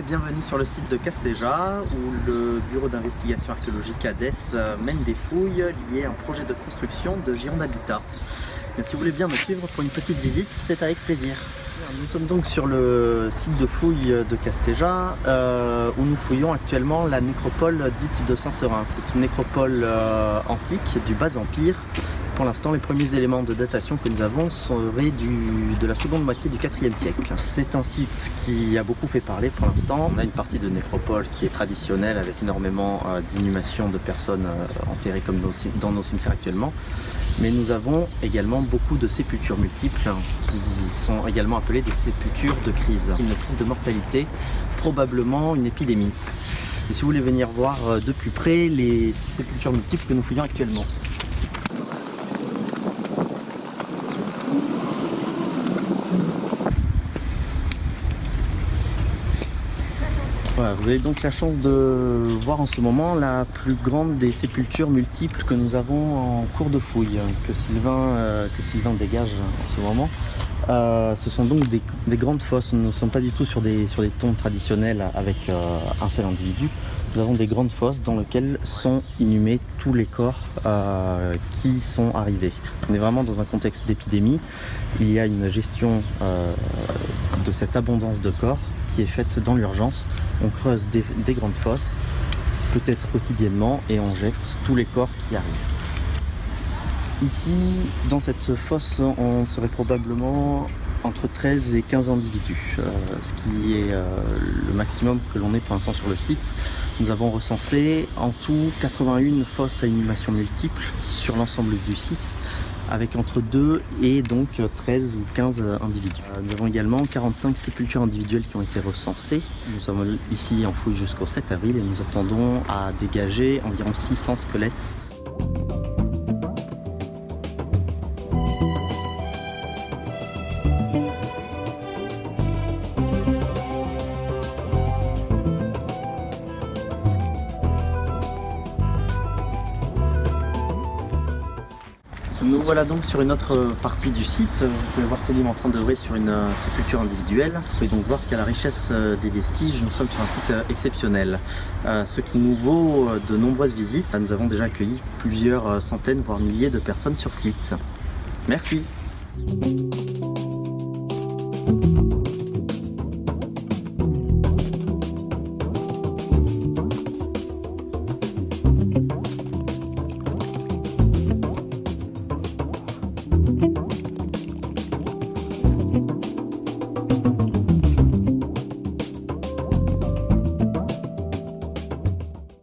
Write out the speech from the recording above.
bienvenue sur le site de Casteja où le bureau d'investigation archéologique ADES mène des fouilles liées à un projet de construction de Gironde Habitat. Et si vous voulez bien me suivre pour une petite visite, c'est avec plaisir. Nous sommes donc sur le site de fouilles de Casteja où nous fouillons actuellement la nécropole dite de Saint-Seurin. C'est une nécropole antique du Bas Empire. Pour l'instant, les premiers éléments de datation que nous avons seraient de la seconde moitié du IVe siècle. C'est un site qui a beaucoup fait parler pour l'instant. On a une partie de nécropole qui est traditionnelle avec énormément d'inhumations de personnes enterrées comme dans nos cimetières actuellement. Mais nous avons également beaucoup de sépultures multiples qui sont également appelées des sépultures de crise. Une crise de mortalité, probablement une épidémie. Et si vous voulez venir voir de plus près les sépultures multiples que nous fouillons actuellement. Voilà, vous avez donc la chance de voir en ce moment la plus grande des sépultures multiples que nous avons en cours de fouille, que Sylvain dégage en ce moment. Ce sont donc des grandes fosses. Nous ne sommes pas du tout sur des tombes traditionnelles avec un seul individu. Nous avons des grandes fosses dans lesquelles sont inhumés tous les corps qui sont arrivés. On est vraiment dans un contexte d'épidémie. Il y a une gestion de cette abondance de corps qui est faite dans l'urgence. On creuse des grandes fosses, peut-être quotidiennement, et on jette tous les corps qui arrivent. Ici, dans cette fosse, on serait probablement entre 13 et 15 individus, ce qui est le maximum que l'on ait pour l'instant sur le site. Nous avons recensé en tout 81 fosses à inhumation multiples sur l'ensemble du site, avec entre 2 et donc 13 ou 15 individus. Nous avons également 45 sépultures individuelles qui ont été recensées. Nous sommes ici en fouille jusqu'au 7 avril et nous attendons à dégager environ 600 squelettes. Nous voilà donc sur une autre partie du site. Vous pouvez voir Céline en train d'œuvrer sur une sépulture individuelle. Vous pouvez donc voir qu'à la richesse des vestiges, nous sommes sur un site exceptionnel. Ce qui nous vaut de nombreuses visites. Nous avons déjà accueilli plusieurs centaines, voire milliers de personnes sur site. Merci.